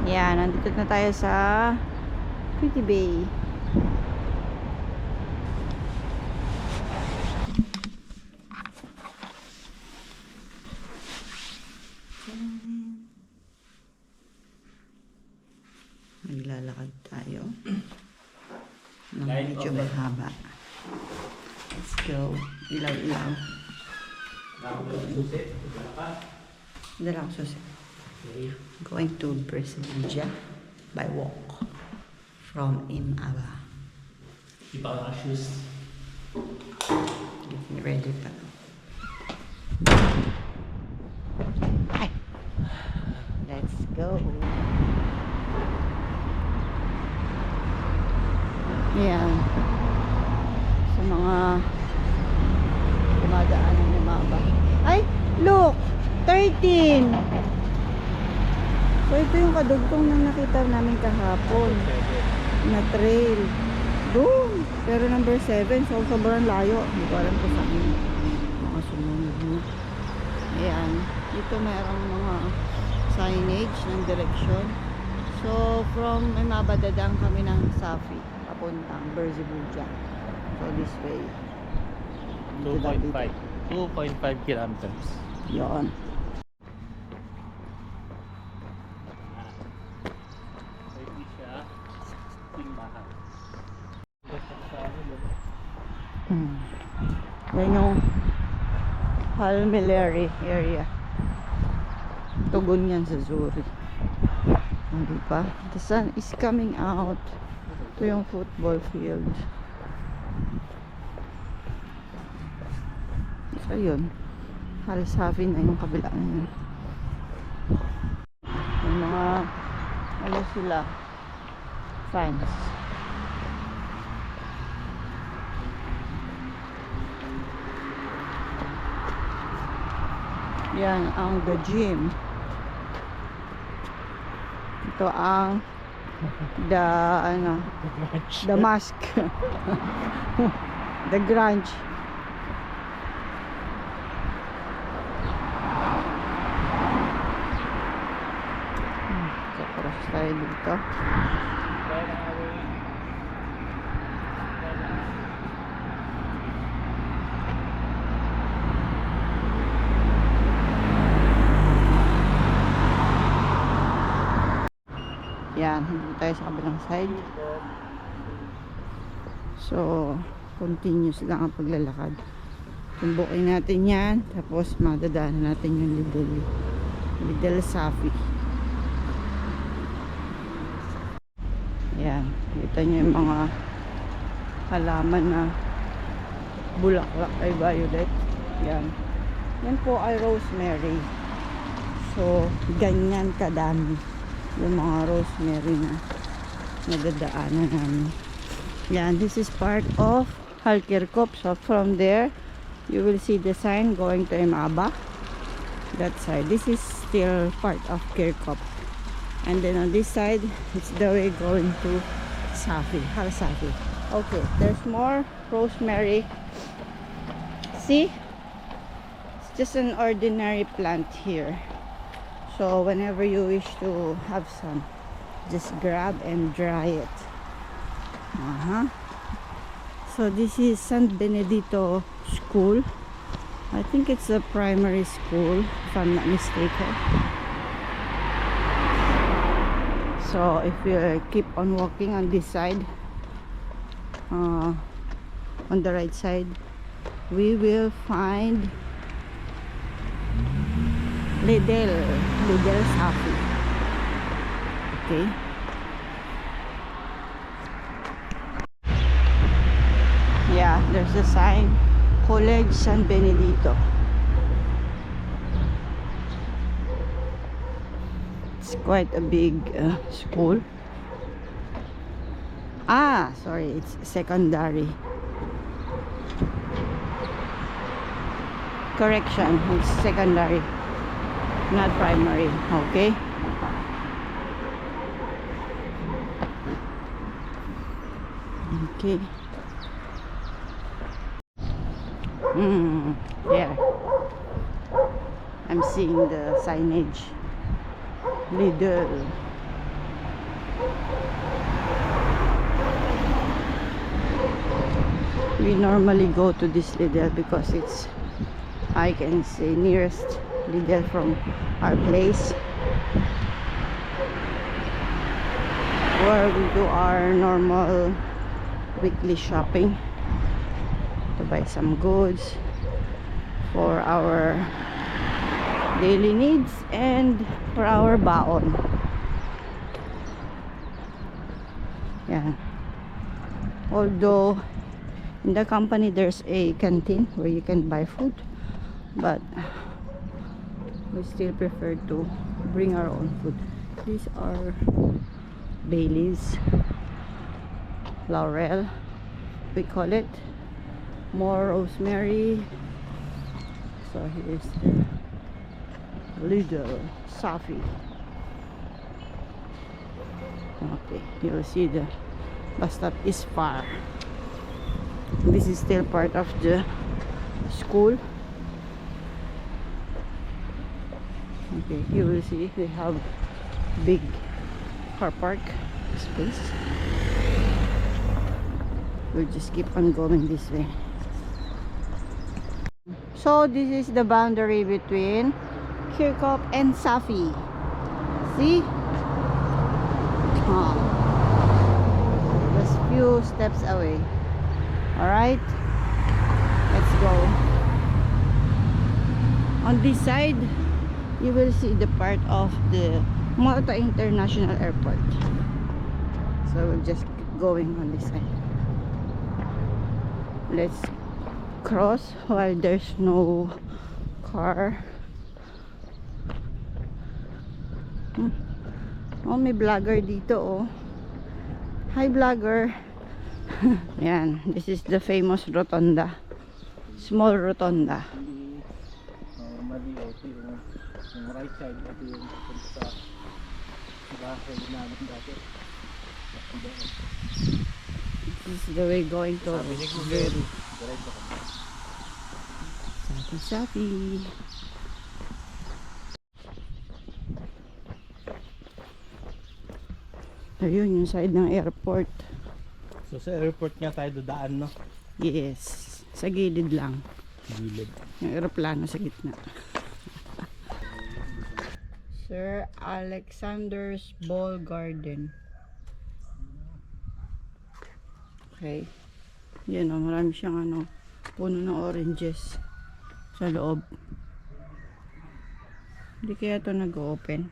Yan, nandito na tayo sa Pretty Bay. Naglalakad tayo ng medyo mahaba. Let's go. Ilaw-ilaw. Dala ko susi. Going to Brasilia by walk from Imaba. Keep on our shoes. Getting ready pa. Hi. Let's go. Yan. Sa mga dumadaan ng Imaba. Ay! Look! 13! So ito yung kadugtong na nakita namin kahapon na trail doon, pero number 7, so sobrang layo, hindi ko alam kung saan mga sumunod na. Ayan, dito mayroong mga signage ng direction. So from Imaba dadang kami ng Safi papuntang Berzibuja, so this way 2.5 kilometers. yon. Yan yung Palmilleri area. Tugon yan sa Zuri. Hindi pa. The sun is coming out. Ito yung football field. So yun, halos happy na yung kabila na yun. Yung mga ano sila, fans. Yan ang the gym. Ito ang the mosque. The Grange. Kapros tayo dito. Yan, hindi tayo sa kabilang side. So, continuous lang ang paglalakad. Tumbukin natin yan, tapos madadaanan natin yung Lidl Safi. Yan, kita nyo yung mga halaman na bulaklak ay violet. Yan. Yan po ay rosemary. So, ganyan kadami yung mga rosemary na nadadaanan namin. Yan, this is part of Halkirkop. So from there you will see the sign going to Imaba, that side. This is still part of Kirkop, and then on this side it's the way going to Safi, Har Safi. Okay, there's more rosemary. See, it's just an ordinary plant here. So whenever you wish to have some, just grab and dry it. So this is San Benedito School. I think it's a primary school, if I'm not mistaken. So if you keep on walking on this side, on the right side, we will find Lidl Safi. Okay. Yeah, there's a sign, College San Benedito. It's quite a big school. Sorry, it's secondary. Correction, it's secondary, not primary. Okay. Okay. Yeah, I'm seeing the signage, Lidl We normally go to this Lidl because it's, I can say, nearest Lidl from our place, where we do our normal weekly shopping to buy some goods for our daily needs and for our baon. Yan. Although in the company there's a canteen where you can buy food, but we still prefer to bring our own food. These are Baileys, Laurel, we call it, more rosemary. So here's the Lidl Safi. Okay, you'll see the bus stop is far. This is still part of the school. Okay, you will see they have big car park space. We'll just keep on going this way. So this is the boundary between Kirkop and Safi. See? Just few steps away. Alright, let's go. On this side you will see the part of the Malta International Airport. So we're just going on this side. Let's cross while there's no car. Oh, may vlogger dito, oh. Hi, vlogger. Yan, this is the famous rotonda, small rotonda. Normally, ito yung right side, ito yung sa bahay namin dati. This is the way going to Sabi ni Google, diretso ka. Safi Safi. Ayun, yung side ng airport. So sa airport nga tayo dadaan, no? Yes, sa gilid lang. Gilid. Yung aeroplano sa gitna. Sir Alexander's Ball Garden. Okay. Yan o, marami siyang ano, puno ng oranges sa loob. Hindi kaya ito nag-open.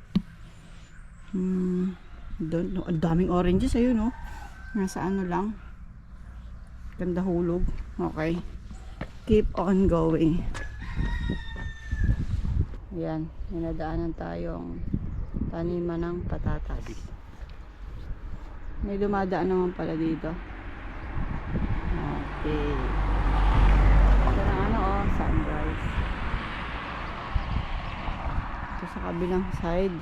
Don't know. Ang daming oranges, ayun, no? Nasa ano lang. Ganda hulog. Okay. Keep on going. Ayan. Ninadaanan tayong taniman ng patatas. May dumadaan naman pala dito. Okay. Ito na ano, oh, sunrise. Ito sa kabilang side.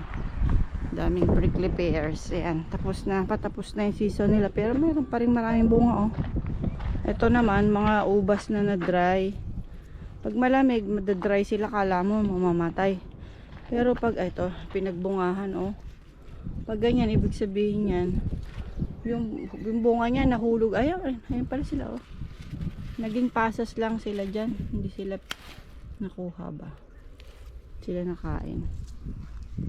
Daming prickly pears. Ayan, tapos na, patapos na yung season nila, pero mayroon pa rin maraming bunga, oh. Ito naman, mga ubas na na-dry. Pag malamig, madadry sila, kala mo mamamatay. Pero pag ito, pinagbungahan, oh. Pag ganyan, ibig sabihin yan, yung bunga niya nahulog. Ayan, ayan pala sila, oh. Naging pasas lang sila dyan. Hindi sila nakuha ba? Sila nakain.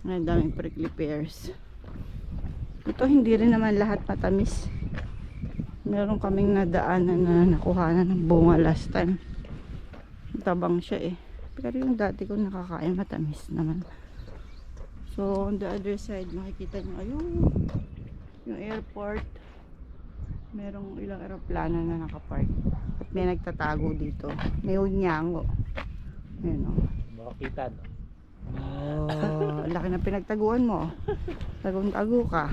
Ang daming prickly pears. Ito hindi rin naman lahat matamis. Meron kaming nadaanan na nakuhanan ng bunga last time. Tabang siya, eh. Pero yung dati ko nakakain matamis naman. So on the other side makikita nyo, ayun, yung airport. Merong ilang aeroplano na nakapark. At may nagtatago dito. May unyango. Ayun, oh. Makakita, no? Oh, laki na pinagtaguan mo. Tagong-tago ka.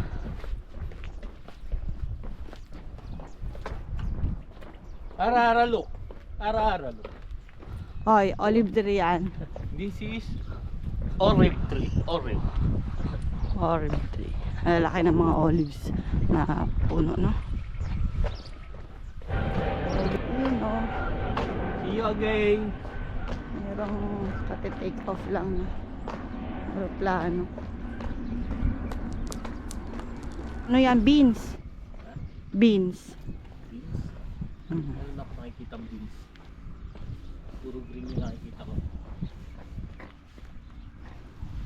Ara-ara, look. Ara-ara, look. Hoy, olive tree yan. This is olive tree. Olive. Olive tree. Ang laki ng mga olives na puno, no? Ayun, oh. See you again. Merong kati-take off lang na aeroplano. Ano yan? Beans. Beans. Beans. Meron na ako nakikita beans. Puro green yung nakikita ko.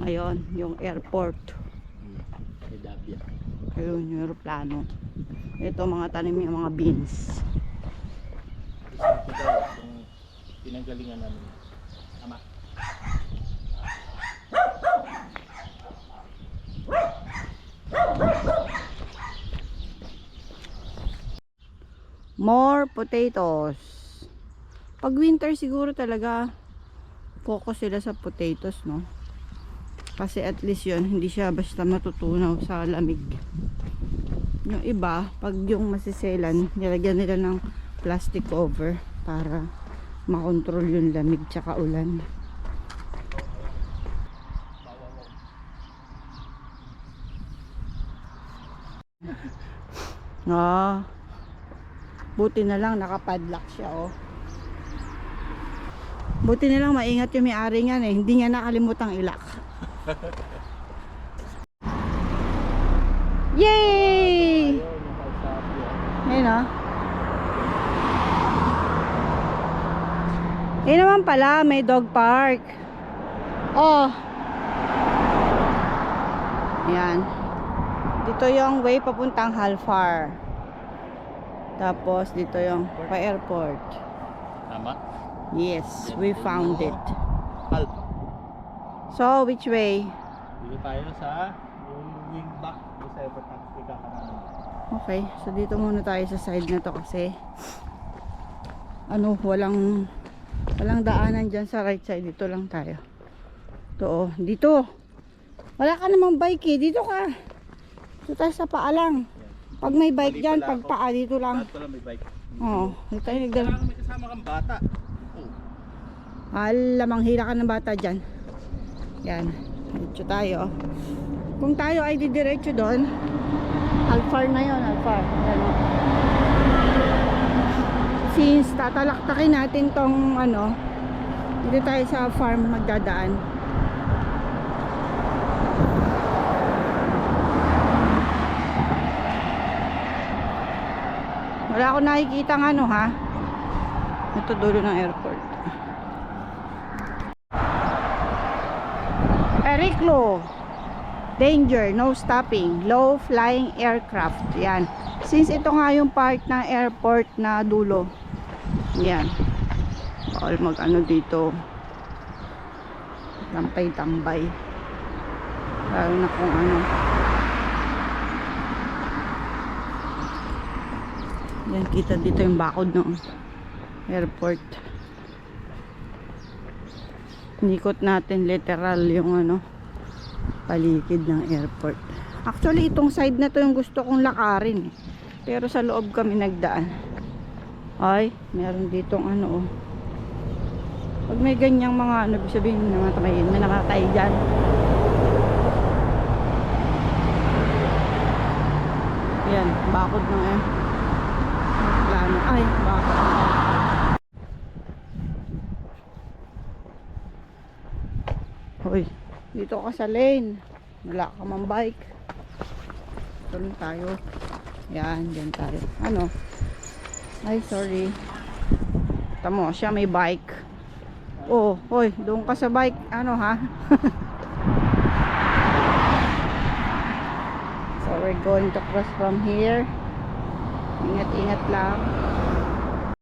Ngayon, yung airport. May Dabia. Ayun, yung aeroplano. Ito mga tanim yung mga beans. Gusto ko daw itong pinanggalingan namin. Tama. More potatoes. Pag winter siguro talaga focus sila sa potatoes, no? Kasi at least yun, hindi siya basta matutunaw sa lamig. Yung iba, pag yung masiselan, nilagyan nila ng plastic cover para makontrol yung lamig tsaka ulan. Ah, buti na lang nakapadlock siya, oh. Buti na lang maingat yung may-ari niyan eh. Hindi niya nakalimutang ilak. Yay! Ayun, oh. Eh naman pala, may dog park. Oh. Ayan. Dito yung way papuntang Halfar. Tapos dito yung pa-airport. Tama. Yes, we found it. Alpha. So, which way? Dito tayo sa yung wing back sa Everton. Ika ka namin. Okay, so dito muna tayo sa side na to kasi ano, walang daanan dyan sa right side. Dito lang tayo. Ito, oh, dito. Wala ka namang bike eh. Dito ka. Dito tayo sa paa lang. Pag may bike Mali dyan, pala pag ako. paa dito lang. Lahat pala may bike. Oo, dito tayo nagdala. Kailangan may kasama kang bata. Oh. Alamang hila ka ng bata dyan. Yan. Diretso tayo. Kung tayo ay didiretso doon, Alfar na yon, Alfar. Yan, oh. Since tatalaktakin natin tong ano, dito tayo sa farm magdadaan. Wala akong nakikita ng ano, ha. Ito dulo ng airport. Eriklo. Danger, no stopping, low flying aircraft. Yan. Since ito nga yung part ng airport na dulo. Yan. Bawal mag ano dito. Tambay-tambay. Lalo na kung ano. Yan, kita dito yung bakod ng airport. Nikot natin literal yung ano, paligid ng airport. Actually, itong side na to yung gusto kong lakarin. Pero sa loob kami nagdaan. Ay, meron ditong ano, oh. Pag may ganyang mga ano, sabihin namatay, may namatay dyan. Yan, bakod ng plano. Ay, bakod. Hoy, dito ka sa lane. Wala ka mang bike. Ito lang tayo. Yan, dyan tayo. Ano? Ay, sorry. Tamo, siya may bike. Oh, hoy, doon ka sa bike. Ano, ha? So, we're going to cross from here. Ingat-ingat lang.